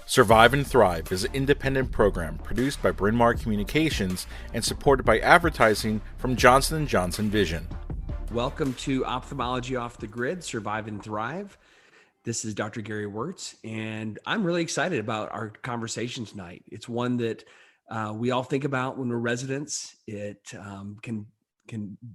Survive and Thrive is an independent program produced by Bryn Mawr Communications and supported by advertising from Johnson & Johnson Vision. Welcome to Ophthalmology Off the Grid, Survive and Thrive. This is Dr. Gary Wörtz, and I'm really excited about our conversation tonight. It's one that we all think about when we're residents. It can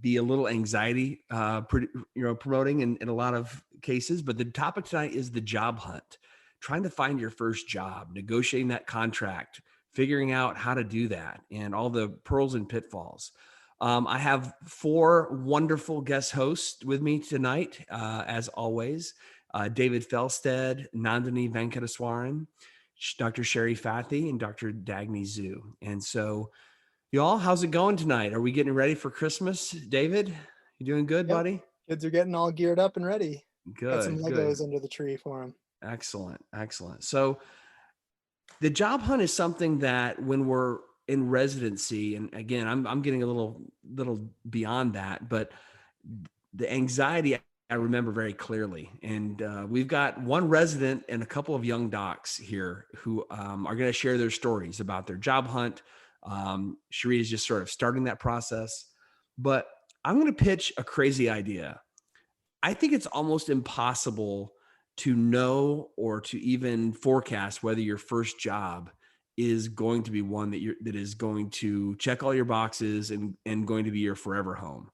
be a little anxiety promoting in a lot of cases, but the topic tonight is the job hunt. Trying to find your first job, negotiating that contract, figuring out how to do that, and all the pearls and pitfalls. I have four wonderful guest hosts with me tonight, as always. David Felsted, Nandini Venkateswaran, Dr. Cherie Fathy, and Dr. Dagny Zhu. And so, y'all, how's it going tonight? Are we getting ready for Christmas? David, you doing good, buddy? Kids are getting all geared up and ready. Good. Got some Legos under the tree for them. Excellent. So the job hunt is something that when we're in residency, and again, I'm getting a little beyond that, but the anxiety I remember very clearly. And we've got one resident and a couple of young docs here who are going to share their stories about their job hunt. Cherie is just sort of starting that process, but I'm going to pitch a crazy idea. I think it's almost impossible to know or to even forecast whether your first job is going to be one that is going to check all your boxes and going to be your forever home.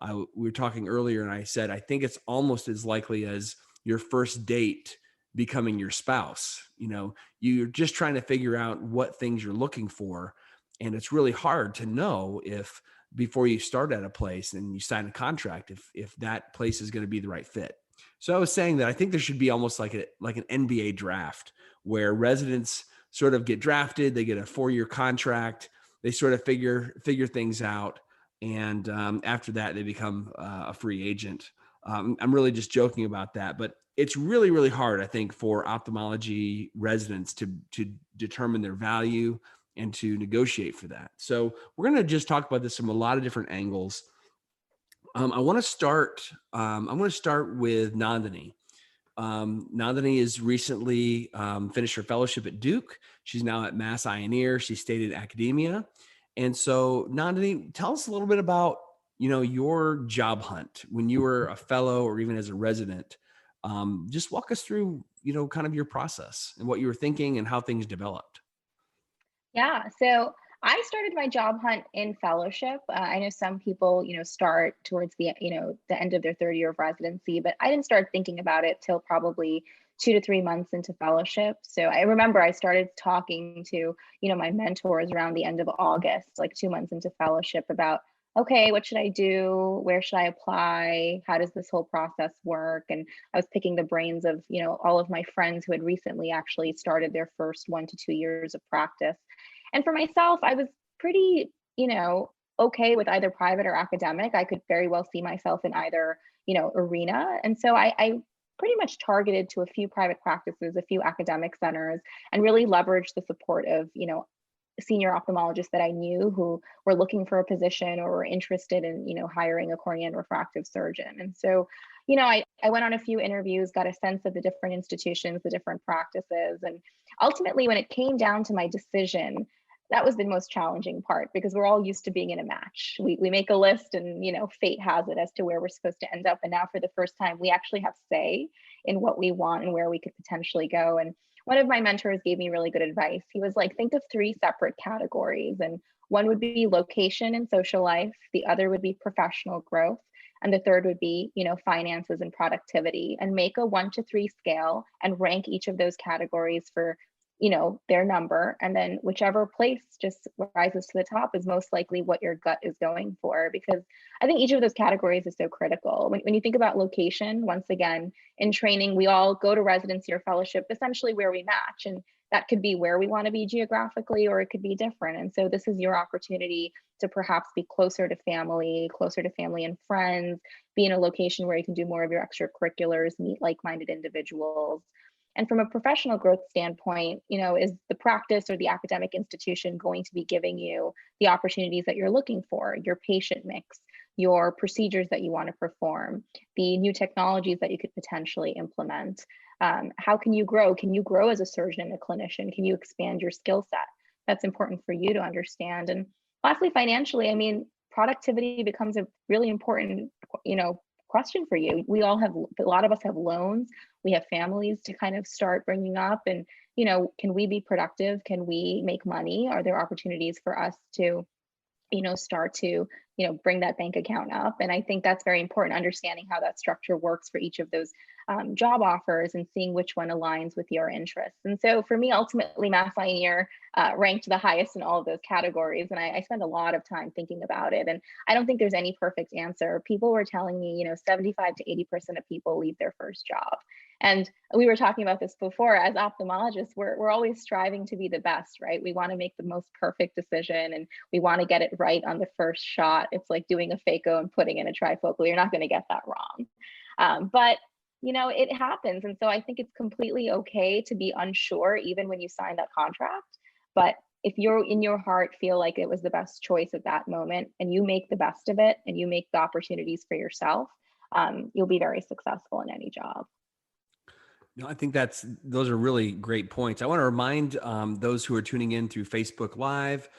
We were talking earlier, and I said I think it's almost as likely as your first date becoming your spouse. You know, you're just trying to figure out what things you're looking for, and it's really hard to know if before you start at a place and you sign a contract if that place is going to be the right fit. So I was saying that I think there should be almost like an NBA draft where residents sort of get drafted, they get a 4-year contract, they sort of figure things out, and after that they become a free agent. I'm really just joking about that, but it's really, really hard, I think, for ophthalmology residents to determine their value and to negotiate for that. So we're going to just talk about this from a lot of different angles. I want to start. I'm going to start with Nandini. Nandini has recently finished her fellowship at Duke. She's now at Mass Eye and Ear. She stayed in academia, and so Nandini, tell us a little bit about your job hunt when you were a fellow or even as a resident. Just walk us through kind of your process and what you were thinking and how things developed. Yeah. So I started my job hunt in fellowship. I know some people, start towards the end of their third year of residency, but I didn't start thinking about it till probably 2 to 3 months into fellowship. So I remember I started talking to, my mentors around the end of August, like 2 months into fellowship about, okay, what should I do? Where should I apply? How does this whole process work? And I was picking the brains of, all of my friends who had recently actually started their first 1 to 2 years of practice. And for myself, I was pretty, okay with either private or academic. I could very well see myself in either, arena. And so I pretty much targeted to a few private practices, a few academic centers, and really leveraged the support of, senior ophthalmologists that I knew who were looking for a position or were interested in, hiring a cornea and refractive surgeon. And so, I went on a few interviews, got a sense of the different institutions, the different practices. And ultimately, when it came down to my decision, that was the most challenging part because we're all used to being in a match. We make a list and, fate has it as to where we're supposed to end up. And now for the first time, we actually have say in what we want and where we could potentially go. And one of my mentors gave me really good advice. He was like, think of 3 separate categories. And one would be location and social life. The other would be professional growth. And the third would be, finances and productivity, and make a 1 to 3 scale and rank each of those categories for, their number. And then whichever place just rises to the top is most likely what your gut is going for, because I think each of those categories is so critical. When you think about location, once again, in training, we all go to residency or fellowship, essentially where we match. And that could be where we want to be geographically, or it could be different. And so this is your opportunity to perhaps be closer to family and friends, be in a location where you can do more of your extracurriculars, meet like-minded individuals. And from a professional growth standpoint, is the practice or the academic institution going to be giving you the opportunities that you're looking for, your patient mix, your procedures that you want to perform, the new technologies that you could potentially implement. How can you grow? Can you grow as a surgeon and a clinician? Can you expand your skill set? That's important for you to understand. And lastly, financially, I mean, productivity becomes a really important, question for you. We all have, a lot of us have loans. We have families to kind of start bringing up, and, can we be productive? Can we make money? Are there opportunities for us to, start to, bring that bank account up? And I think that's very important, understanding how that structure works for each of those job offers and seeing which one aligns with your interests. And so for me, ultimately, Mass Pioneer ranked the highest in all of those categories. And I spent a lot of time thinking about it. And I don't think there's any perfect answer. People were telling me, 75 to 80% of people leave their first job. And we were talking about this before. As ophthalmologists, we're always striving to be the best, right? We want to make the most perfect decision, and we want to get it right on the first shot. It's like doing a phaco and putting in a trifocal. You're not going to get that wrong. But it happens. And so I think it's completely okay to be unsure, even when you sign that contract. But if you're in your heart feel like it was the best choice at that moment, and you make the best of it, and you make the opportunities for yourself, you'll be very successful in any job. No, I think those are really great points. I want to remind those who are tuning in through Facebook Live,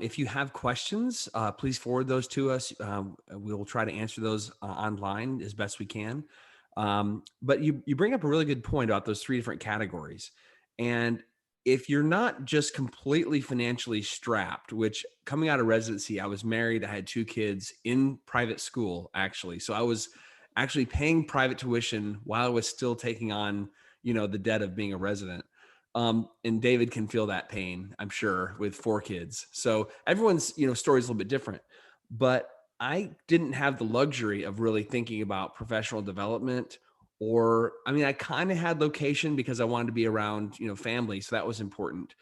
if you have questions, please forward those to us. We will try to answer those online as best we can. But you bring up a really good point about those three different categories. And if you're not just completely financially strapped, which coming out of residency, I was married, I had 2 kids in private school, actually. So I was actually paying private tuition while I was still taking on, the debt of being a resident. And David can feel that pain, I'm sure, with 4 kids. So everyone's, story is a little bit different, but I didn't have the luxury of really thinking about professional development, I kind of had location because I wanted to be around, family. So that was important.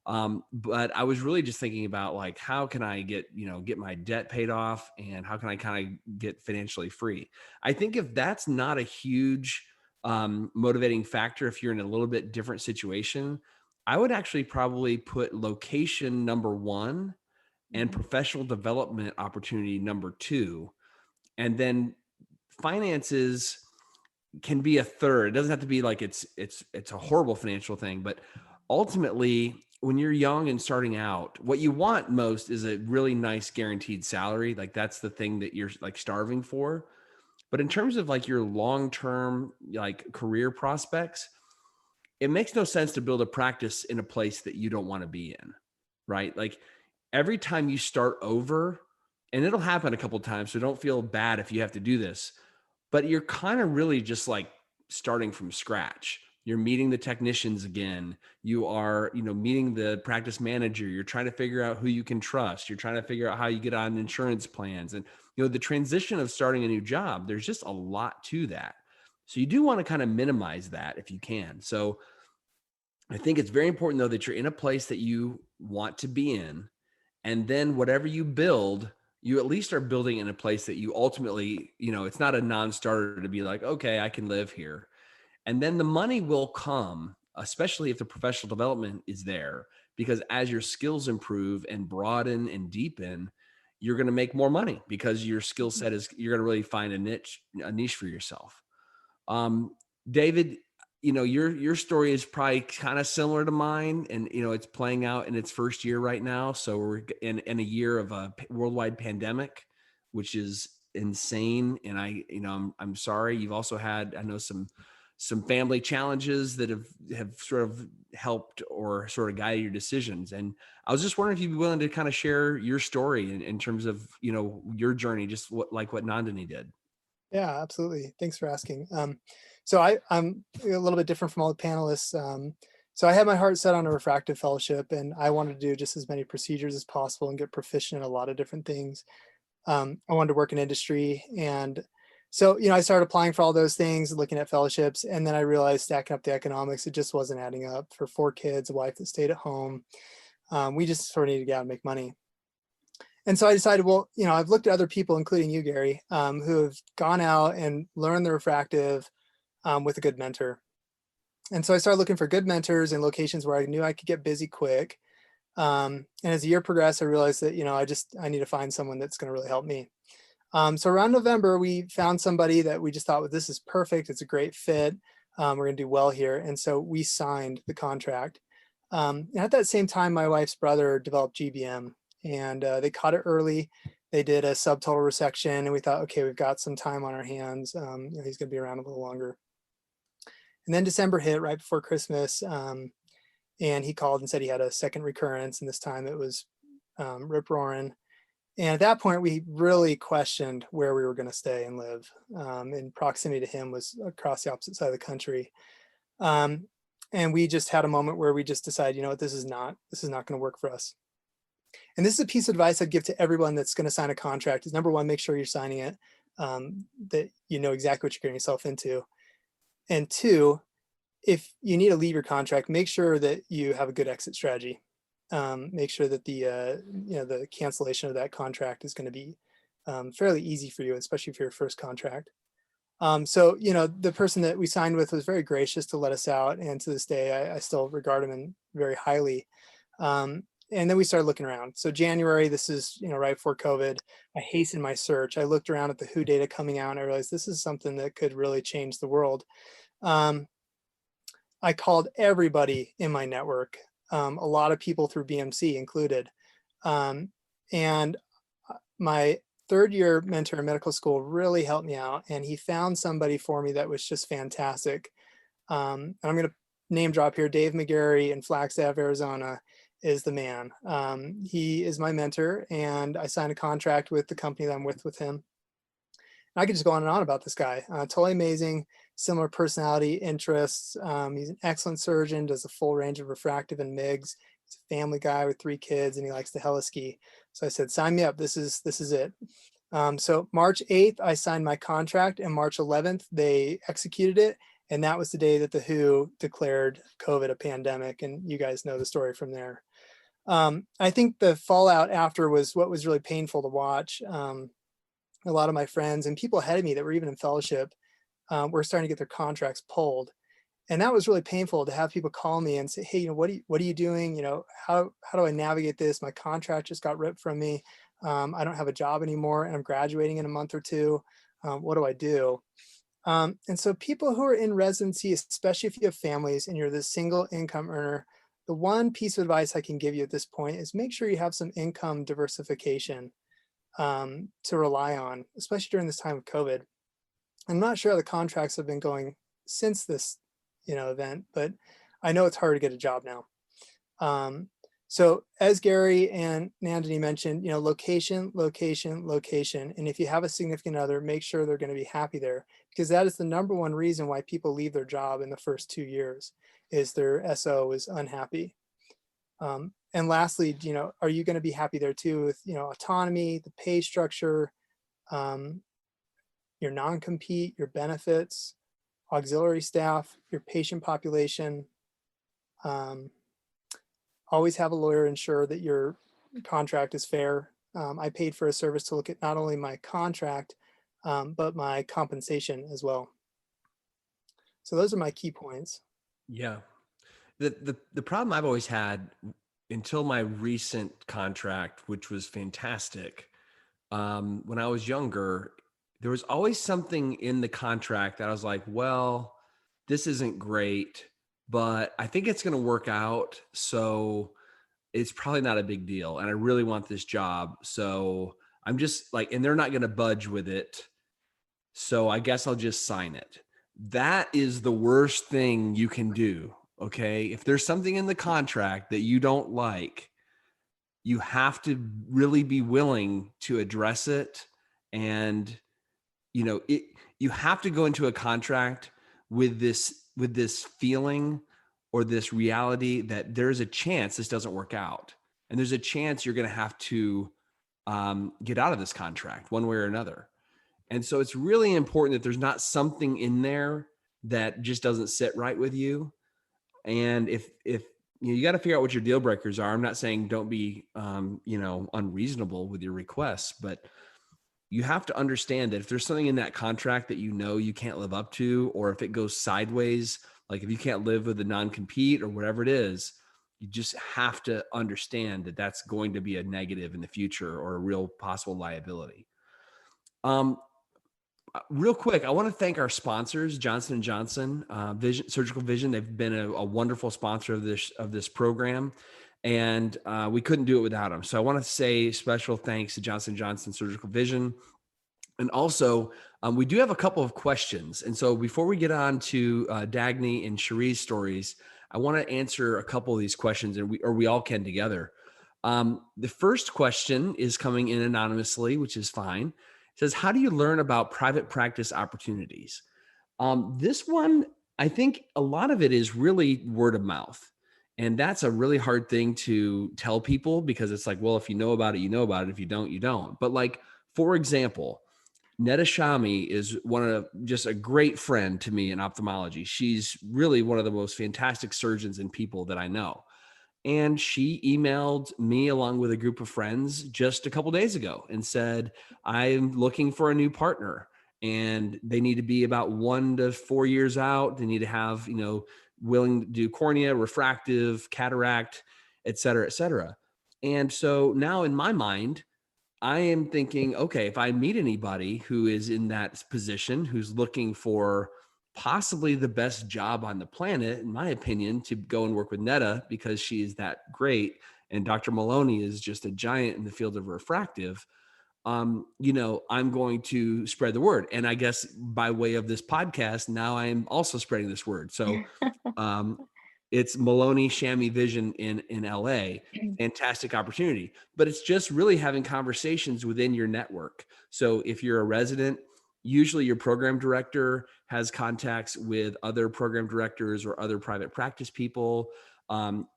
But I was really just thinking about, like, how can I get my debt paid off, and how can I kind of get financially free? I think if that's not a huge motivating factor, if you're in a little bit different situation, I would actually probably put location number 1 and professional development opportunity number 2. And then finances can be a third. It doesn't have to be like it's a horrible financial thing, but ultimately, when you're young and starting out, what you want most is a really nice guaranteed salary. Like, that's the thing that you're like starving for. But in terms of like your long-term like career prospects, it makes no sense to build a practice in a place that you don't want to be in, right? Like, every time you start over, and it'll happen a couple of times, so don't feel bad if you have to do this, but you're kind of really just like starting from scratch. You're meeting the technicians again. You are, meeting the practice manager. You're trying to figure out who you can trust. You're trying to figure out how you get on insurance plans. And, the transition of starting a new job, there's just a lot to that. So you do want to kind of minimize that if you can. So I think it's very important, though, that you're in a place that you want to be in. And then whatever you build, you at least are building in a place that you ultimately, it's not a non-starter to be like, okay, I can live here. And then the money will come, especially if the professional development is there, because as your skills improve and broaden and deepen, you're going to make more money because your skill set you're going to really find a niche for yourself. David, your story is probably kind of similar to mine, and, it's playing out in its first year right now. So we're in a year of a worldwide pandemic, which is insane. And I'm sorry. You've also had, I know, some family challenges that have sort of helped or sort of guided your decisions. And I was just wondering if you'd be willing to kind of share your story in terms of, your journey, just what Nandini did. Yeah, absolutely. Thanks for asking. So I'm a little bit different from all the panelists. So I had my heart set on a refractive fellowship, and I wanted to do just as many procedures as possible and get proficient in a lot of different things. I wanted to work in industry, and so, I started applying for all those things, looking at fellowships, and then I realized stacking up the economics, it just wasn't adding up for 4 kids, a wife that stayed at home. We just sort of needed to get out and make money. And so I decided, well, I've looked at other people, including you, Gary, who have gone out and learned the refractive with a good mentor. And so I started looking for good mentors in locations where I knew I could get busy quick. And as the year progressed, I realized that, I need to find someone that's going to really help me. So around November, we found somebody that we just thought, well, this is perfect. It's a great fit. We're going to do well here. And so we signed the contract. And at that same time, my wife's brother developed GBM, and they caught it early. They did a subtotal resection, and we thought, okay, we've got some time on our hands. He's going to be around a little longer. And then December hit right before Christmas, and he called and said he had a second recurrence, and this time it was rip roaring. And at that point, we really questioned where we were going to stay and live. And proximity to him was across the opposite side of the country. And we just had a moment where we just decided, you know what, this is not going to work for us. And this is a piece of advice I'd give to everyone that's going to sign a contract is, number one, make sure you're signing it, that you know exactly what you're getting yourself into. And two, if you need to leave your contract, make sure that you have a good exit strategy. Make sure that the cancellation of that contract is going to be fairly easy for you, especially for your first contract. So, the person that we signed with was very gracious to let us out. And to this day, I still regard him very highly. And then we started looking around. So January, this is, right before COVID, I hastened my search. I looked around at the WHO data coming out, and I realized this is something that could really change the world. I called everybody in my network, a lot of people through BMC included. And my third year mentor in medical school really helped me out, and he found somebody for me that was just fantastic. And I'm going to name drop here. Dave McGarry in Flagstaff, Arizona is the man. He is my mentor, and I signed a contract with the company that I'm with him. And I could just go on and on about this guy. Totally amazing, similar personality, interests. He's an excellent surgeon, does a full range of refractive and MIGS. He's a family guy with 3 kids, and he likes to heliski. So I said, sign me up. This is it. So March 8th, I signed my contract, and March 11th, they executed it. And that was the day that the WHO declared COVID a pandemic. And you guys know the story from there. I think the fallout after was what was really painful to watch. A lot of my friends and people ahead of me that were even in fellowship were starting to get their contracts pulled. And that was really painful to have people call me and say, hey, what are you doing? How do I navigate this? My contract just got ripped from me. I don't have a job anymore, and I'm graduating in a month or two. What do I do? And so people who are in residency, especially if you have families and you're the single income earner, the one piece of advice I can give you at this point is make sure you have some income diversification to rely on, especially during this time of COVID. I'm not sure how the contracts have been going since this, event, but I know it's hard to get a job now. So as Gary and Nandini mentioned, location. And if you have a significant other, make sure they're going to be happy there, because that is the number one reason why people leave their job in the first 2 years is their SO is unhappy. And lastly, are you going to be happy there too with, autonomy, the pay structure, your non-compete, your benefits, auxiliary staff, your patient population. Always have a lawyer ensure that your contract is fair. I paid for a service to look at not only my contract, but my compensation as well. So those are my key points. Yeah. The problem I've always had until my recent contract, which was fantastic, when I was younger, there was always something in the contract that I was like, well, this isn't great, but I think it's going to work out. So it's probably not a big deal. And I really want this job. So I'm just like, and they're not going to budge with it. So I guess I'll just sign it. That is the worst thing you can do. Okay. If there's something in the contract that you don't like, you have to really be willing to address it. And, you have to go into a contract with this feeling or this reality that there's a chance this doesn't work out. And there's a chance you're going to have to get out of this contract one way or another. And so it's really important that there's not something in there that just doesn't sit right with you. And if you got to figure out what your deal breakers are. I'm not saying don't be, unreasonable with your requests, but you have to understand that if there's something in that contract that you can't live up to, or if it goes sideways, like if you can't live with the non-compete or whatever it is, you just have to understand that that's going to be a negative in the future or a real possible liability. Real quick, I want to thank our sponsors, Johnson & Johnson, Surgical Vision. They've been a wonderful sponsor of this program, and we couldn't do it without them. So I want to say special thanks to Johnson & Johnson Surgical Vision. And also, we do have a couple of questions. And so before we get on to Dagny and Cherie's stories, I want to answer a couple of these questions, and we all can together. The first question is coming in anonymously, which is fine. It says, how do you learn about private practice opportunities? This one, I think a lot of it is really word of mouth. And that's a really hard thing to tell people, because it's like, well, if you know about it, you know about it. If you don't, you don't. But like, for example, Netta Shami is just a great friend to me in ophthalmology. She's really one of the most fantastic surgeons and people that I know. And she emailed me along with a group of friends just a couple days ago and said, I'm looking for a new partner, and they need to be about 1 to 4 years out. They need to have, willing to do cornea, refractive, cataract, et cetera, et cetera. And so now in my mind, I am thinking, okay, if I meet anybody who is in that position, who's looking for possibly the best job on the planet, in my opinion, to go and work with Netta because she is that great, and Dr. Maloney is just a giant in the field of refractive, I'm going to spread the word. And I guess by way of this podcast, now I'm also spreading this word. So it's Maloney Shami Vision in LA. Fantastic opportunity. But it's just really having conversations within your network. So if you're a resident, usually your program director has contacts with other program directors or other private practice people.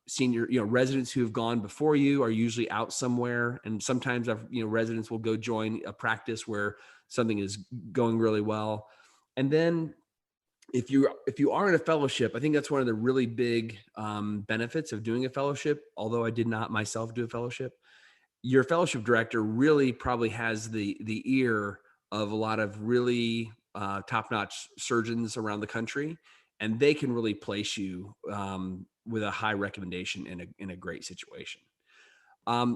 Senior, residents who have gone before you are usually out somewhere. And sometimes, residents will go join a practice where something is going really well. And then if you are in a fellowship, I think that's one of the really big benefits of doing a fellowship. Although I did not myself do a fellowship, your fellowship director really probably has the ear of a lot of really top-notch surgeons around the country, and they can really place you with a high recommendation in a great situation.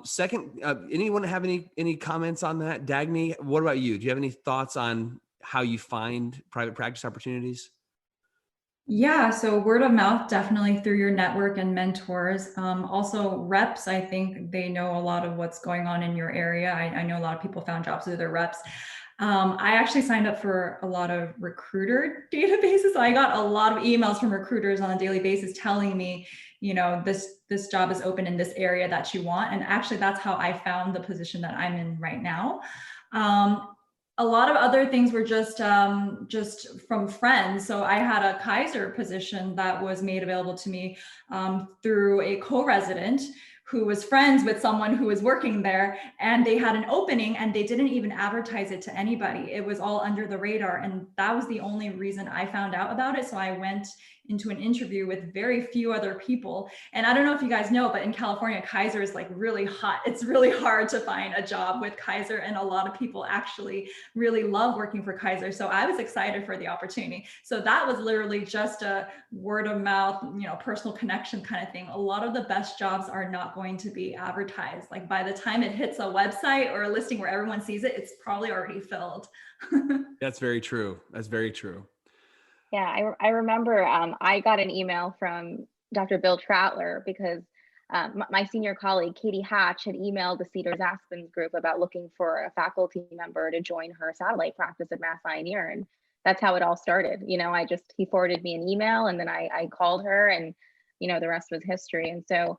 Second, anyone have any comments on that? Dagny, what about you? Do you have any thoughts on how you find private practice opportunities? Yeah, so word of mouth, definitely through your network and mentors. Also reps, I think they know a lot of what's going on in your area. I know a lot of people found jobs through their reps. I actually signed up for a lot of recruiter databases. So I got a lot of emails from recruiters on a daily basis telling me, this job is open in this area that you want. And actually that's how I found the position that I'm in right now. A lot of other things were just from friends. So I had a Kaiser position that was made available to me through a co-resident who was friends with someone who was working there, and they had an opening and they didn't even advertise it to anybody. It was all under the radar. And that was the only reason I found out about it. So I went into an interview with very few other people. And I don't know if you guys know, but in California, Kaiser is like really hot. It's really hard to find a job with Kaiser. And a lot of people actually really love working for Kaiser. So I was excited for the opportunity. So that was literally just a word of mouth, personal connection kind of thing. A lot of the best jobs are not going to be advertised. Like by the time it hits a website or a listing where everyone sees it, it's probably already filled. That's very true. That's very true. Yeah, I remember I got an email from Dr. Bill Troutler because my senior colleague, Katie Hatch, had emailed the Cedars Aspens group about looking for a faculty member to join her satellite practice at Mass Eye and Ear. And that's how it all started. He forwarded me an email, and then I called her, and, the rest was history. And so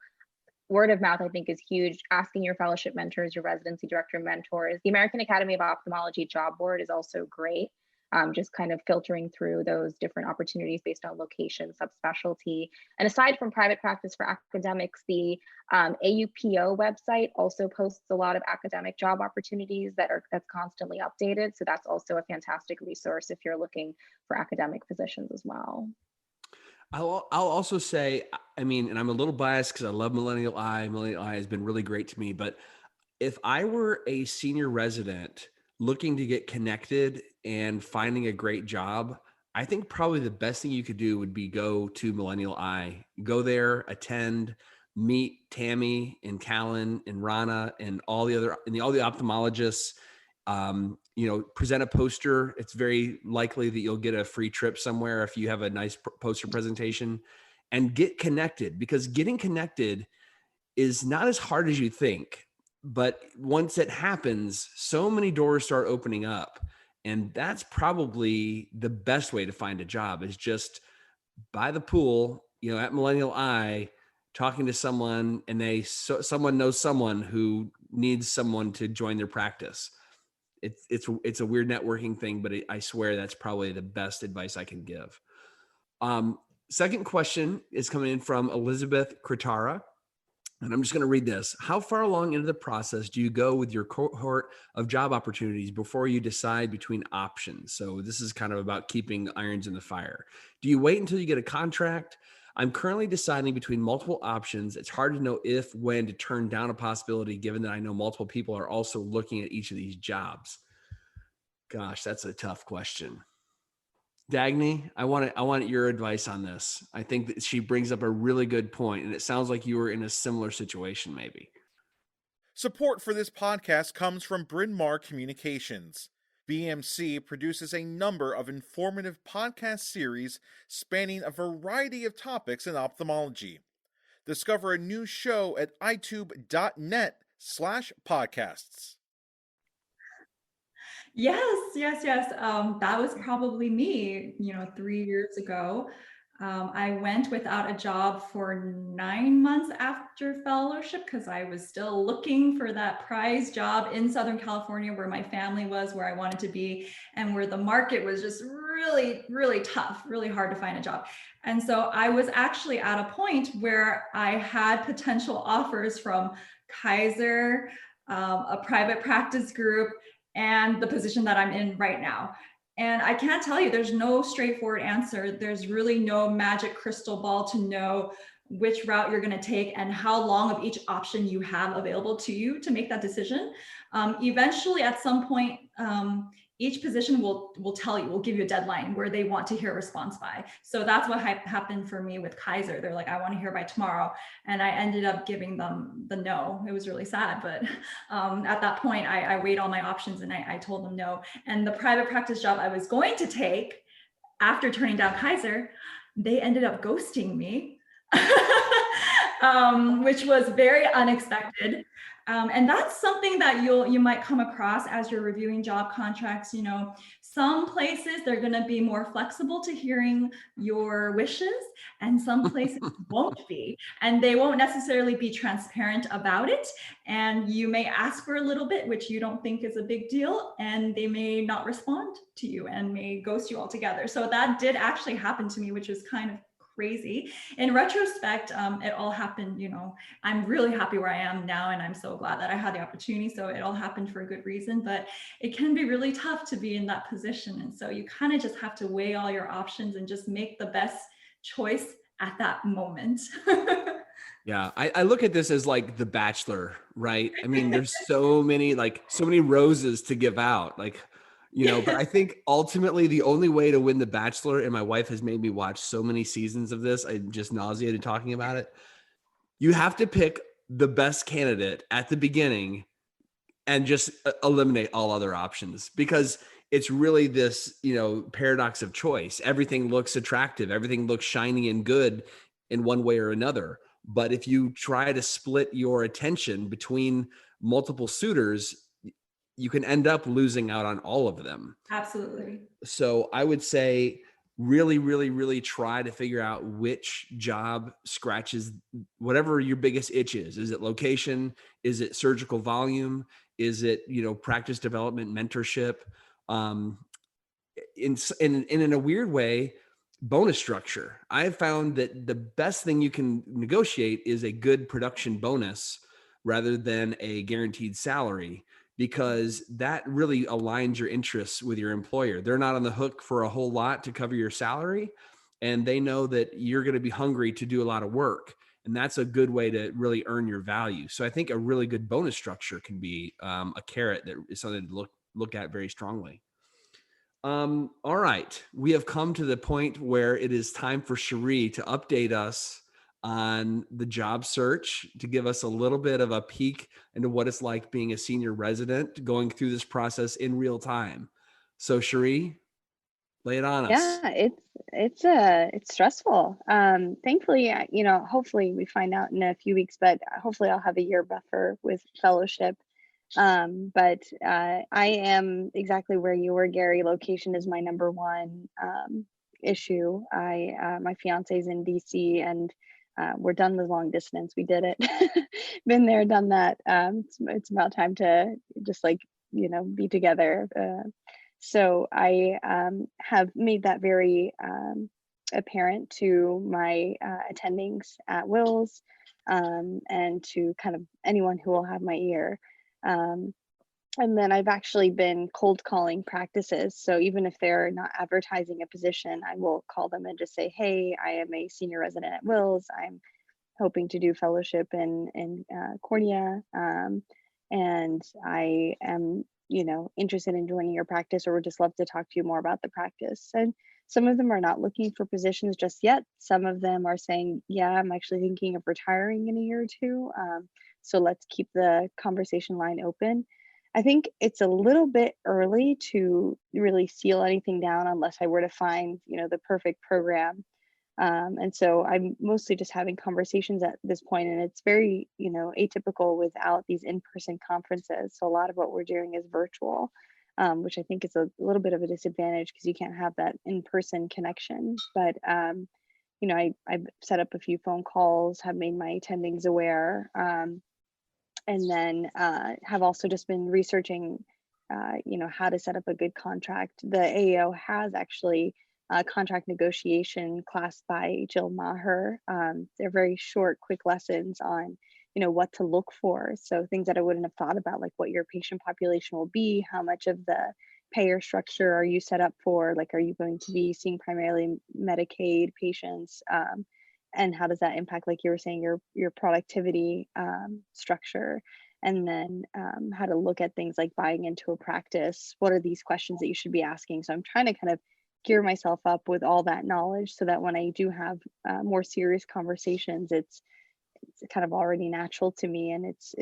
word of mouth, I think, is huge. Asking your fellowship mentors, your residency director mentors. The American Academy of Ophthalmology job board is also great. Just kind of filtering through those different opportunities based on location, subspecialty. And aside from private practice for academics, the AUPO website also posts a lot of academic job opportunities that's constantly updated. So that's also a fantastic resource if you're looking for academic positions as well. I'll also say, and I'm a little biased because I love Millennial Eye. Millennial Eye has been really great to me. But if I were a senior resident looking to get connected and finding a great job, I think probably the best thing you could do would be go to Millennial Eye, go there, attend, meet Tammy and Callan and Rana and all the ophthalmologists, Present a poster. It's very likely that you'll get a free trip somewhere if you have a nice poster presentation. And get connected, because getting connected is not as hard as you think. But once it happens, so many doors start opening up. And that's probably the best way to find a job, is just by the pool, at Millennial Eye, talking to someone, and someone knows someone who needs someone to join their practice. It's a weird networking thing, but I swear that's probably the best advice I can give. Second question is coming in from Elizabeth Kratara. And I'm just going to read this. How far along into the process do you go with your cohort of job opportunities before you decide between options? So this is kind of about keeping irons in the fire. Do you wait until you get a contract? I'm currently deciding between multiple options. It's hard to know when to turn down a possibility, given that I know multiple people are also looking at each of these jobs. Gosh, that's a tough question. Dagny, I want your advice on this. I think that she brings up a really good point, and it sounds like you were in a similar situation, maybe. Support for this podcast comes from Bryn Mawr Communications. BMC produces a number of informative podcast series spanning a variety of topics in ophthalmology. Discover a new show at itube.net/podcasts. Yes. That was probably me, 3 years ago. I went without a job for 9 months after fellowship because I was still looking for that prize job in Southern California, where my family was, where I wanted to be, and where the market was just really, really tough, really hard to find a job. And so I was actually at a point where I had potential offers from Kaiser, a private practice group, and the position that I'm in right now. And I can't tell you, there's no straightforward answer. There's really no magic crystal ball to know which route you're going to take and how long of each option you have available to you to make that decision. Eventually, at some point, each position will give you a deadline where they want to hear a response by. So that's what happened for me with Kaiser. They're like, I want to hear by tomorrow. And I ended up giving them the no. It was really sad. But at that point, I weighed all my options and I told them no. And the private practice job I was going to take after turning down Kaiser, they ended up ghosting me, which was very unexpected. And that's something that you might come across as you're reviewing job contracts. Some places they're going to be more flexible to hearing your wishes, and some places won't be, and they won't necessarily be transparent about it. And you may ask for a little bit, which you don't think is a big deal, and they may not respond to you and may ghost you altogether. So that did actually happen to me, which was kind of crazy. In retrospect, it all happened, I'm really happy where I am now, and I'm so glad that I had the opportunity. So it all happened for a good reason, but it can be really tough to be in that position. And so you kind of just have to weigh all your options and just make the best choice at that moment. Yeah, I look at this as like The Bachelor, right? I mean, there's so many roses to give out, but I think ultimately the only way to win The Bachelor, and my wife has made me watch so many seasons of this, I'm just nauseated talking about it. You have to pick the best candidate at the beginning and just eliminate all other options, because it's really this, paradox of choice. Everything looks attractive. Everything looks shiny and good in one way or another. But if you try to split your attention between multiple suitors, you can end up losing out on all of them. Absolutely. So I would say really, really, really try to figure out which job scratches whatever your biggest itch is. Is it location? Is it surgical volume? Is it, practice development, mentorship? In a weird way, bonus structure. I've found that the best thing you can negotiate is a good production bonus rather than a guaranteed salary, because that really aligns your interests with your employer. They're not on the hook for a whole lot to cover your salary, and they know that you're going to be hungry to do a lot of work. And that's a good way to really earn your value. So I think a really good bonus structure can be a carrot that is something to look at very strongly. All right. We have come to the point where it is time for Cherie to update us on the job search to give us a little bit of a peek into what it's like being a senior resident going through this process in real time. So Cherie, lay it on us. Yeah, it's stressful. Thankfully, hopefully we find out in a few weeks, but hopefully I'll have a year buffer with fellowship. But I am exactly where you were, Gary. Location is my number one issue. My fiance is in DC, and we're done with long distance. We did it. Been there, done that. It's about time to just be together. So I have made that very apparent to my attendings at wills, and to kind of anyone who will have my ear. And then I've actually been cold calling practices. So even if they're not advertising a position, I will call them and just say, hey, I am a senior resident at wills. I'm hoping to do fellowship in cornea. And I am interested in joining your practice, or would just love to talk to you more about the practice. And some of them are not looking for positions just yet. Some of them are saying, yeah, I'm actually thinking of retiring in a year or two. So let's keep the conversation line open. I think it's a little bit early to really seal anything down unless I were to find, the perfect program. And so I'm mostly just having conversations at this point, and it's very, atypical without these in-person conferences. So a lot of what we're doing is virtual, which I think is a little bit of a disadvantage because you can't have that in-person connection. But, I've set up a few phone calls, have made my attendings aware, and then have also just been researching, how to set up a good contract. The AAO has actually contract negotiation class by Jill Maher. They're very short, quick lessons on, what to look for. So things that I wouldn't have thought about, like what your patient population will be, how much of the payer structure are you set up for? Like, are you going to be seeing primarily Medicaid patients? And how does that impact, like you were saying, your productivity structure? And then how to look at things like buying into a practice. What are these questions that you should be asking? So I'm trying to kind of gear myself up with all that knowledge so that when I do have more serious conversations, it's kind of already natural to me, and it's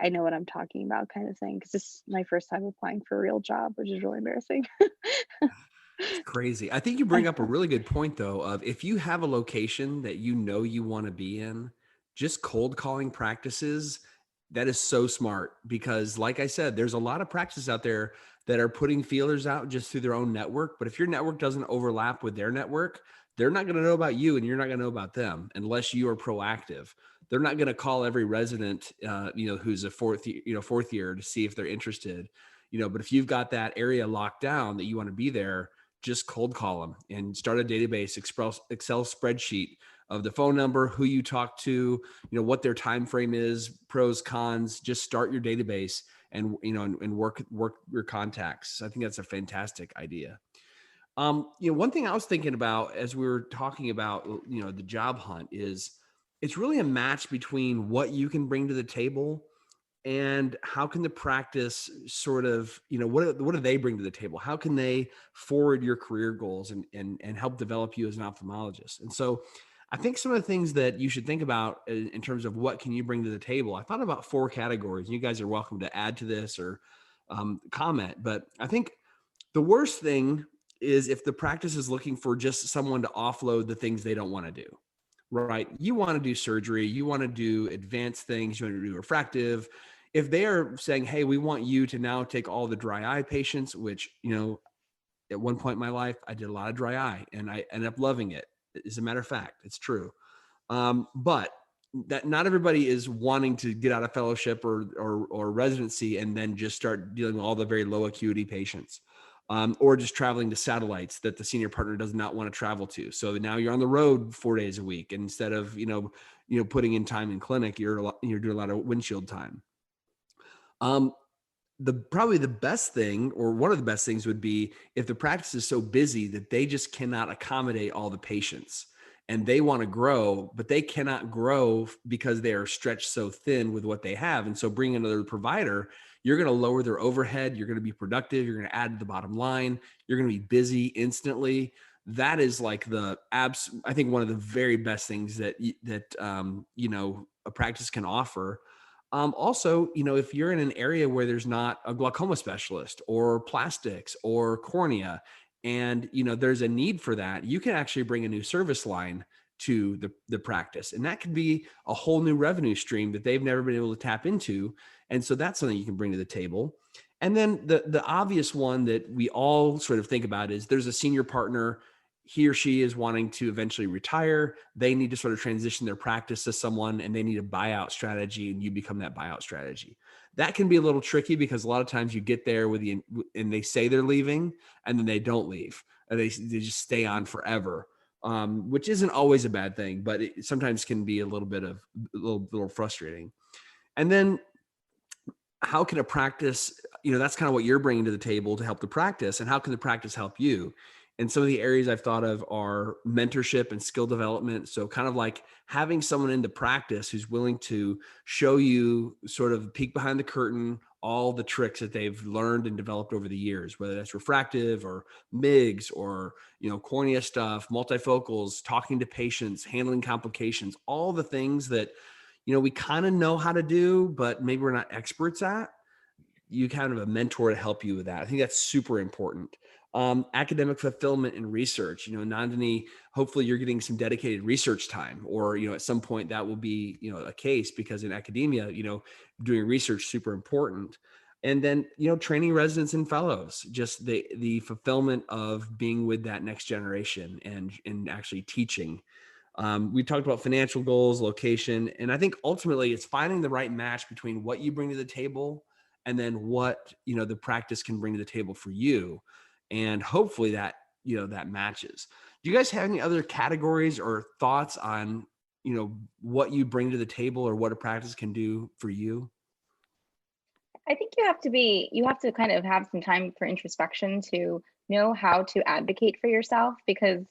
I know what I'm talking about, kind of thing, because this is my first time applying for a real job, which is really embarrassing. It's crazy. I think you bring up a really good point, though, of if you have a location that you want to be in, just cold calling practices, that is so smart, because like I said, there's a lot of practices out there that are putting feelers out just through their own network. But if your network doesn't overlap with their network, they're not going to know about you, and you're not going to know about them unless you are proactive. They're not going to call every resident, who's a fourth year to see if they're interested, but if you've got that area locked down that you want to be there, just cold call them and start a database, Excel spreadsheet of the phone number, who you talk to, what their time frame is, pros, cons. Just start your database and work your contacts. I think that's a fantastic idea. One thing I was thinking about as we were talking about, the job hunt is it's really a match between what you can bring to the table and how can the practice sort of, what do they bring to the table? How can they forward your career goals and help develop you as an ophthalmologist? And so I think some of the things that you should think about in terms of what can you bring to the table, I thought about 4 categories. You guys are welcome to add to this or comment, but I think the worst thing is if the practice is looking for just someone to offload the things they don't want to do, right? You want to do surgery, you want to do advanced things, you want to do refractive. If they are saying, hey, we want you to now take all the dry eye patients, which, at one point in my life, I did a lot of dry eye and I ended up loving it. As a matter of fact, it's true. But that not everybody is wanting to get out of fellowship or residency and then just start dealing with all the very low acuity patients. Or just traveling to satellites that the senior partner does not want to travel to. So now you're on the road 4 days a week, and instead of, putting in time in clinic, you're doing a lot of windshield time. Probably the best thing, or one of the best things, would be if the practice is so busy that they just cannot accommodate all the patients and they want to grow, but they cannot grow because they are stretched so thin with what they have. And so bringing another provider, you're going to lower their overhead. You're going to be productive. You're going to add to the bottom line. You're going to be busy instantly. that is like I think one of the very best things that a practice can offer. Also, if you're in an area where there's not a glaucoma specialist or plastics or cornea, and there's a need for that, you can actually bring a new service line to the practice, and that could be a whole new revenue stream that they've never been able to tap into. And so that's something you can bring to the table. And then the obvious one that we all sort of think about is there's a senior partner. He or she is wanting to eventually retire. They need to sort of transition their practice to someone, and they need a buyout strategy, and you become that buyout strategy. That can be a little tricky because a lot of times you get there and they say they're leaving, and then they don't leave, and they just stay on forever, which isn't always a bad thing, but it sometimes can be a little frustrating. And then how can a practice, that's kind of what you're bringing to the table to help the practice, and how can the practice help you? And some of the areas I've thought of are mentorship and skill development. So kind of like having someone in the practice who's willing to show you, sort of peek behind the curtain, all the tricks that they've learned and developed over the years, whether that's refractive or MIGS or, cornea stuff, multifocals, talking to patients, handling complications, all the things that, we kind of know how to do, but maybe we're not experts at. You kind of a mentor to help you with that. I think that's super important. Academic fulfillment and research, Nandini, hopefully you're getting some dedicated research time, or, at some point that will be, a case, because in academia, doing research, super important. And then, training residents and fellows, just the fulfillment of being with that next generation and actually teaching. We talked about financial goals, location, and I think ultimately it's finding the right match between what you bring to the table and then what, the practice can bring to the table for you. And hopefully that, that matches. Do you guys have any other categories or thoughts on, what you bring to the table or what a practice can do for you? I think you have to kind of have some time for introspection to know how to advocate for yourself, because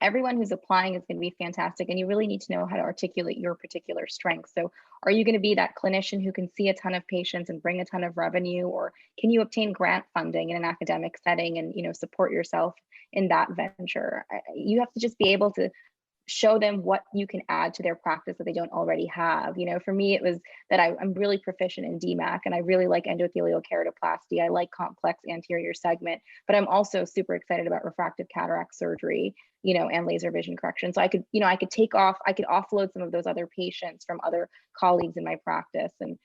everyone who's applying is going to be fantastic, and you really need to know how to articulate your particular strengths. So are you going to be that clinician who can see a ton of patients and bring a ton of revenue, or can you obtain grant funding in an academic setting and support yourself in that venture? You have to just be able to show them what you can add to their practice that they don't already have. For me, it was that I'm really proficient in DMAC, and I really like endothelial keratoplasty. I like complex anterior segment, but I'm also super excited about refractive cataract surgery, and laser vision correction. So I could offload some of those other patients from other colleagues in my practice and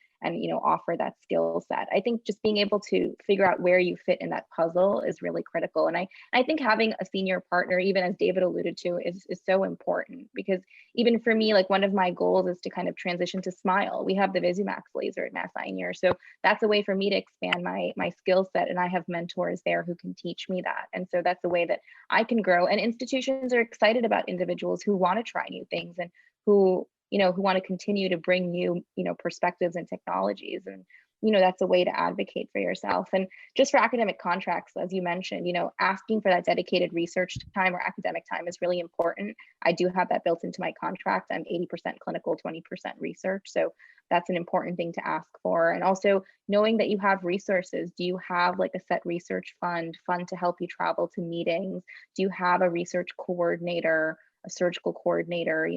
offer that skill set. I think just being able to figure out where you fit in that puzzle is really critical. And I think having a senior partner, even as David alluded to, is so important, because even for me, like one of my goals is to kind of transition to SMILE. We have the Visumax laser at Mass Eye and Ear. So that's a way for me to expand my skill set, and I have mentors there who can teach me that. And so that's a way that I can grow. And institutions are excited about individuals who want to try new things and who want to continue to bring new, perspectives and technologies. And, that's a way to advocate for yourself. And just for academic contracts, as you mentioned, asking for that dedicated research time or academic time is really important. I do have that built into my contract. I'm 80% clinical, 20% research. So that's an important thing to ask for. And also knowing that you have resources. Do you have like a set research fund to help you travel to meetings? Do you have a research coordinator, a surgical coordinator,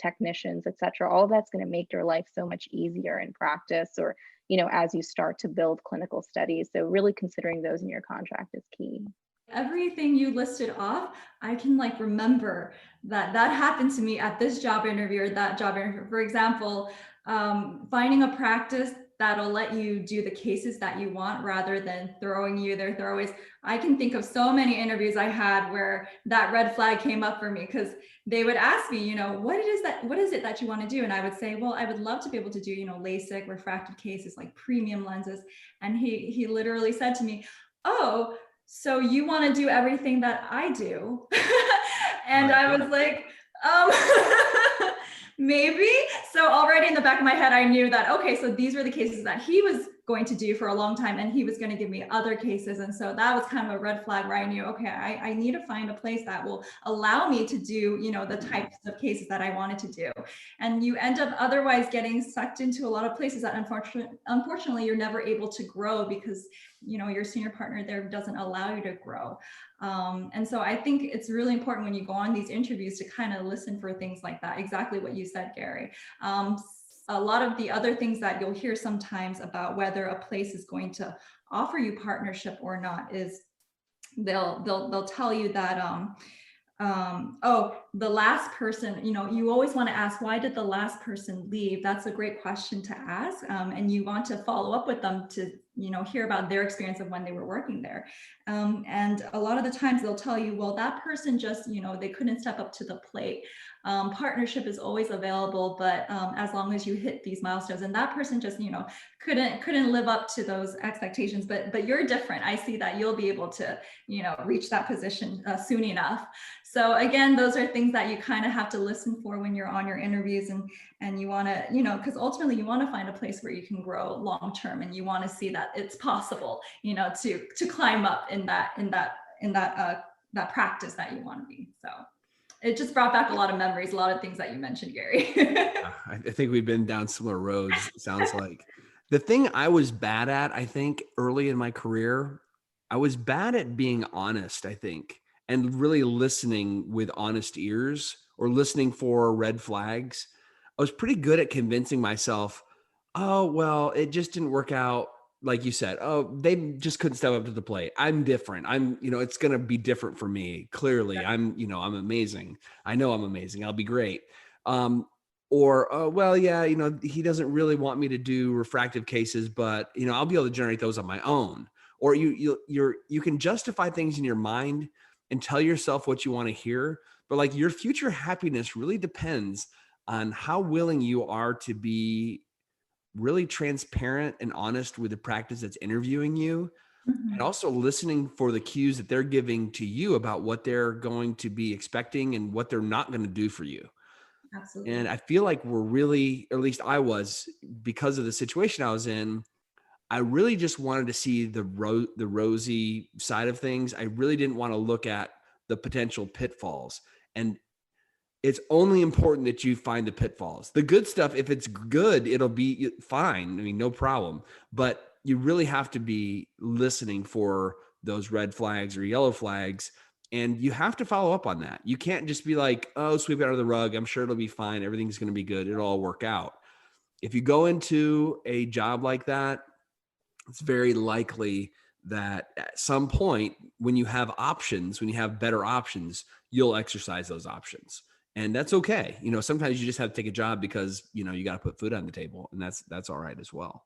technicians, et cetera? All of that's going to make your life so much easier in practice, or, as you start to build clinical studies. So really considering those in your contract is key. Everything you listed off, I can remember that happened to me at this job interview or that job interview. For example, finding a practice that'll let you do the cases that you want rather than throwing you their throwaways. I can think of so many interviews I had where that red flag came up for me, because they would ask me, what is it that you want to do? And I would say, well, I would love to be able to do, LASIK, refractive cases, like premium lenses. And he literally said to me, oh, so you want to do everything that I do? And I was like, maybe. So already in the back of my head, I knew that, okay, so these were the cases that he was going to do for a long time, and he was going to give me other cases. And so that was kind of a red flag where I knew, okay, I need to find a place that will allow me to do, you know, the types of cases that I wanted to do. And you end up otherwise getting sucked into a lot of places that unfortunately you're never able to grow, because, you know, your senior partner there doesn't allow you to grow. And so I think it's really important when you go on these interviews to kind of listen for things like that. Exactly what you said, Gary. A lot of the other things that you'll hear sometimes about whether a place is going to offer you partnership or not is they'll tell you that oh, the last person, you know, you always want to ask, why did the last person leave? That's a great question to ask. And you want to follow up with them to, you know, hear about their experience of when they were working there. And a lot of the times they'll tell you, well, that person just, you know, they couldn't step up to the plate. Partnership is always available, but as long as you hit these milestones, and that person just, you know, couldn't live up to those expectations, but you're different. I see that you'll be able to, you know, reach that position soon enough. So again, those are things that you kind of have to listen for when you're on your interviews, and you want to, you know, because ultimately you want to find a place where you can grow long term, and you want to see that it's possible, you know, to climb up in that practice that you want to be. So it just brought back a lot of memories, a lot of things that you mentioned, Gary. I think we've been down similar roads, it sounds like. The thing I was bad at, I think, early in my career, I was bad at being honest, I think, and really listening with honest ears, or listening for red flags. I was pretty good at convincing myself, oh, well, it just didn't work out. Like you said, oh, they just couldn't step up to the plate. I'm different. You know, it's going to be different for me. Clearly, I'm amazing. I know I'm amazing. I'll be great. Or, well, yeah, you know, he doesn't really want me to do refractive cases, but, you know, I'll be able to generate those on my own. Or you can justify things in your mind and tell yourself what you want to hear. But like, your future happiness really depends on how willing you are to be really transparent and honest with the practice that's interviewing you, and also listening for the cues that they're giving to you about what they're going to be expecting and what they're not going to do for you. Absolutely. And I feel like we're really, or at least I was, because of the situation I was in, I really just wanted to see the rosy side of things. I really didn't want to look at the potential pitfalls. And it's only important that you find the pitfalls. The good stuff, if it's good, it'll be fine. I mean, no problem. But you really have to be listening for those red flags or yellow flags. And you have to follow up on that. You can't just be like, oh, sweep it under the rug. I'm sure it'll be fine. Everything's going to be good. It'll all work out. If you go into a job like that, it's very likely that at some point, when you have options, when you have better options, you'll exercise those options. And that's okay. You know, sometimes you just have to take a job because, you know, you got to put food on the table, and that's all right as well.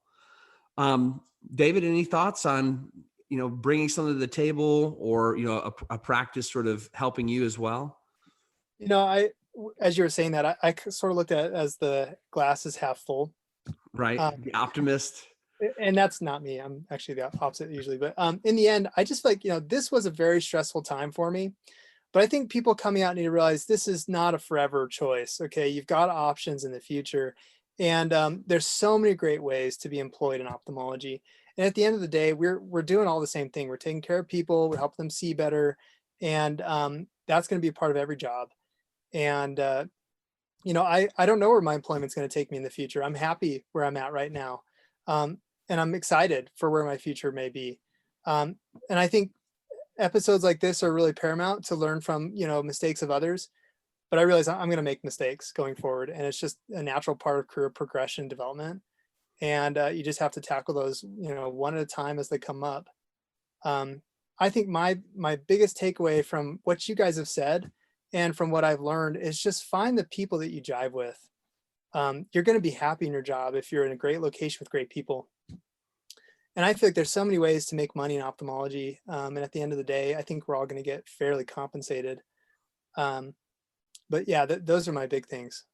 David, any thoughts on, you know, bringing something to the table, or, you know, a practice sort of helping you as well? You know, as you were saying that, I sort of looked at it as the glass is half full. Right. The optimist. And that's not me. I'm actually the opposite usually. But in the end, I just feel like, you know, this was a very stressful time for me. But I think people coming out need to realize this is not a forever choice. Okay, you've got options in the future, and there's so many great ways to be employed in ophthalmology. And at the end of the day, we're doing all the same thing. We're taking care of people. We're helping them see better, and that's going to be a part of every job. And you know, I don't know where my employment's going to take me in the future. I'm happy where I'm at right now, and I'm excited for where my future may be. And I think episodes like this are really paramount to learn from, you know, mistakes of others. But I realize I'm going to make mistakes going forward, and it's just a natural part of career progression development. And you just have to tackle those, you know, one at a time as they come up. I think my biggest takeaway from what you guys have said and from what I've learned is just find the people that you jive with. You're going to be happy in your job if you're in a great location with great people. And I feel like there's so many ways to make money in ophthalmology. And at the end of the day, I think we're all going to get fairly compensated. But yeah, those are my big things.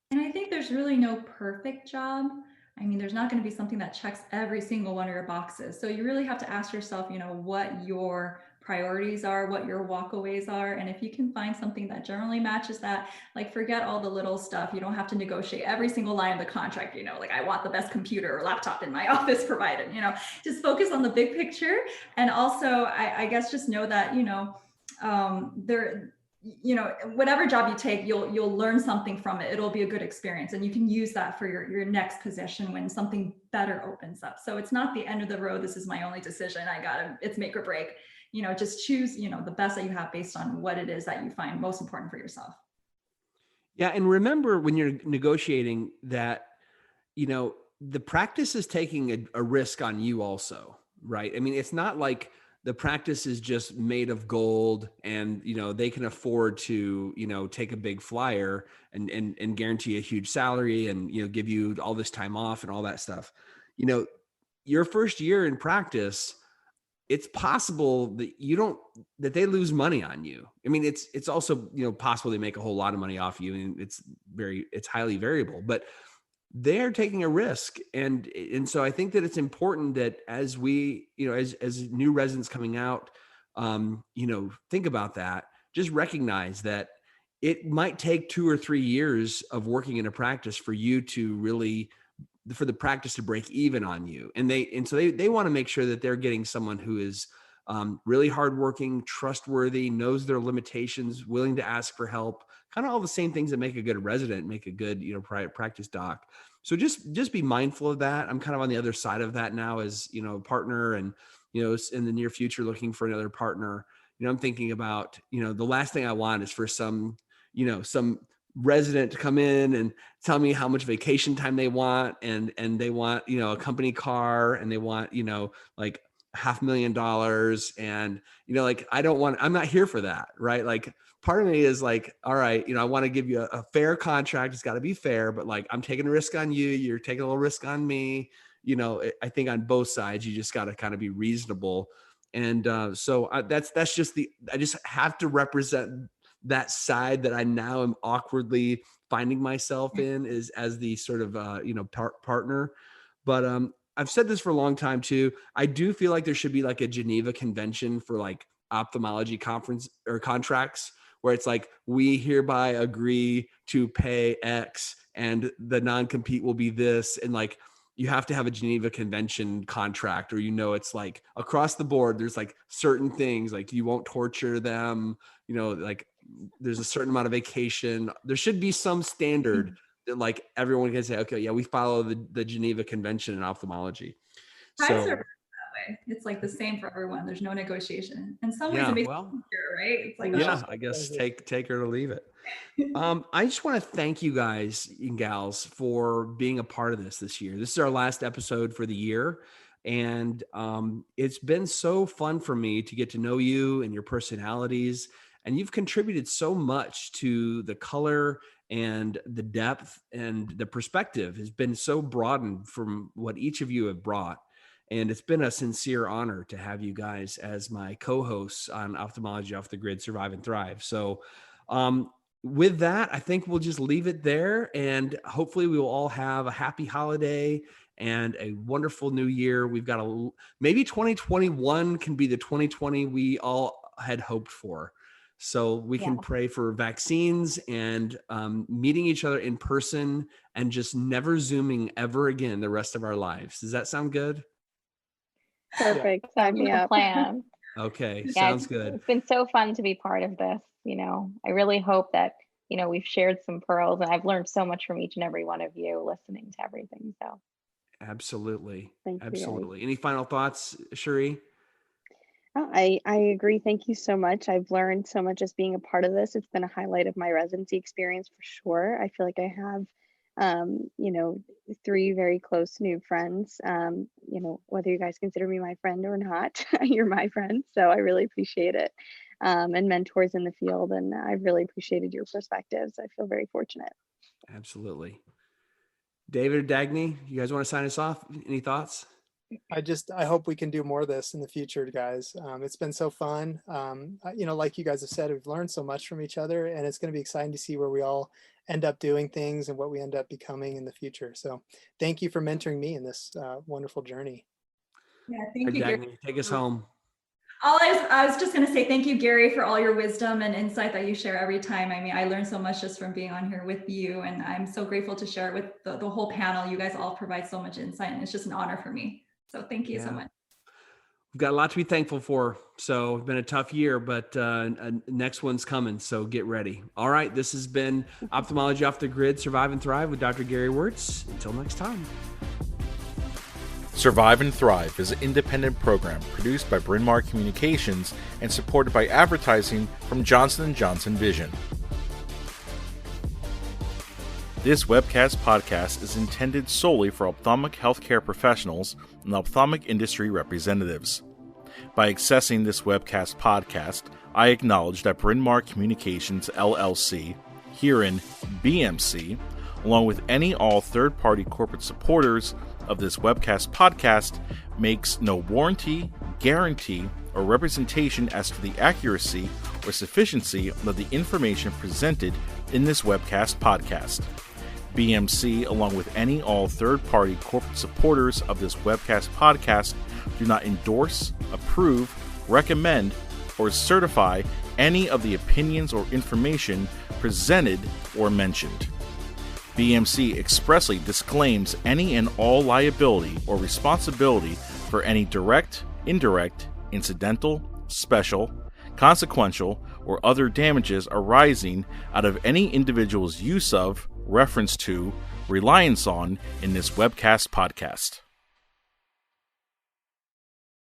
And I think there's really no perfect job. I mean, there's not going to be something that checks every single one of your boxes. So you really have to ask yourself, you know, what your priorities are, what your walkaways are. And if you can find something that generally matches that, like forget all the little stuff. You don't have to negotiate every single line of the contract, like I want the best computer or laptop in my office provided, just focus on the big picture. And also, I guess just know that, whatever job you take, you'll learn something from it. It'll be a good experience, and you can use that for your next position when something better opens up. So it's not the end of the road. This is my only decision. It's make or break. Just choose, the best that you have based on what it is that you find most important for yourself. Yeah. And remember when you're negotiating that, the practice is taking a risk on you also, right? I mean, it's not like the practice is just made of gold and, they can afford to, take a big flyer and guarantee a huge salary and, give you all this time off and all that stuff. Your first year in practice, it's possible that they lose money on you. I mean, it's also, possible they make a whole lot of money off you, and it's highly variable, but they're taking a risk. And so I think that it's important that as we, as new residents coming out, think about that, just recognize that it might take 2 or 3 years of working in a practice for you to really, for the practice to break even on you. And so they want to make sure that they're getting someone who is really hardworking, trustworthy, knows their limitations, willing to ask for help, kind of all the same things that make a good resident, make a good, practice doc. So just be mindful of that. I'm kind of on the other side of that now as, a partner, and, in the near future, looking for another partner. I'm thinking about, the last thing I want is for some resident to come in and tell me how much vacation time they want. And they want, a company car, and they want, like $500,000. And, I'm not here for that. Right. Like part of me is like, all right, I want to give you a fair contract. It's got to be fair, but like, I'm taking a risk on you. You're taking a little risk on me. I think on both sides, you just got to kind of be reasonable. And so that's just I just have to represent that side that I now am awkwardly finding myself in, is as the sort of, partner. But I've said this for a long time too. I do feel like there should be like a Geneva Convention for like ophthalmology conference or contracts, where it's like, we hereby agree to pay X and the non-compete will be this. And like, you have to have a Geneva Convention contract, or, it's like across the board, there's like certain things, like you won't torture them, like there's a certain amount of vacation. There should be some standard that like everyone can say, okay, yeah, we follow the Geneva Convention in ophthalmology. Prices are that way. It's like the same for everyone. There's no negotiation. In some ways, it makes it easier, right? It's like, I guess take her or leave it. I just want to thank you guys and gals for being a part of this year. This is our last episode for the year. And it's been so fun for me to get to know you and your personalities. And you've contributed so much to the color and the depth, and the perspective has been so broadened from what each of you have brought. And it's been a sincere honor to have you guys as my co-hosts on Ophthalmology Off the Grid, Survive and Thrive. So with that, I think we'll just leave it there, and hopefully we will all have a happy holiday and a wonderful new year. We've got maybe 2021 can be the 2020 we all had hoped for. So we can pray for vaccines and meeting each other in person, and just never Zooming ever again the rest of our lives. Does that sound good? Perfect. Sign me up. Plan. Okay. Sounds good. It's been so fun to be part of this. I really hope that, we've shared some pearls, and I've learned so much from each and every one of you listening to everything. So. Absolutely. Thank you, absolutely. Any final thoughts, Cherie? Oh, I agree. Thank you so much. I've learned so much just being a part of this. It's been a highlight of my residency experience for sure. I feel like I have, 3 very close new friends. Whether you guys consider me my friend or not, you're my friend. So I really appreciate it. And mentors in the field. And I've really appreciated your perspectives. I feel very fortunate. Absolutely. David or Dagny, you guys want to sign us off? Any thoughts? I hope we can do more of this in the future, guys. It's been so fun. Like you guys have said, we've learned so much from each other, and it's going to be exciting to see where we all end up doing things and what we end up becoming in the future. So thank you for mentoring me in this wonderful journey. Yeah, thank you. Dagny, take us home. I was just going to say thank you, Gary, for all your wisdom and insight that you share every time. I mean, I learned so much just from being on here with you, and I'm so grateful to share it with the whole panel. You guys all provide so much insight, and it's just an honor for me. So thank you so much. We've got a lot to be thankful for. So it's been a tough year, but next one's coming. So get ready. All right. This has been Ophthalmology Off the Grid, Survive and Thrive with Dr. Gary Wörtz. Until next time. Survive and Thrive is an independent program produced by Bryn Mawr Communications and supported by advertising from Johnson & Johnson Vision. This webcast podcast is intended solely for ophthalmic healthcare professionals and ophthalmic industry representatives. By accessing this webcast podcast, I acknowledge that Bryn Mawr Communications LLC, herein BMC, along with any all third-party corporate supporters of this webcast podcast, makes no warranty, guarantee, or representation as to the accuracy or sufficiency of the information presented in this webcast podcast. BMC, along with any all third-party corporate supporters of this webcast podcast, do not endorse, approve, recommend, or certify any of the opinions or information presented or mentioned. BMC expressly disclaims any and all liability or responsibility for any direct, indirect, incidental, special, consequential, or other damages arising out of any individual's use of, reference to, reliance on in this webcast podcast.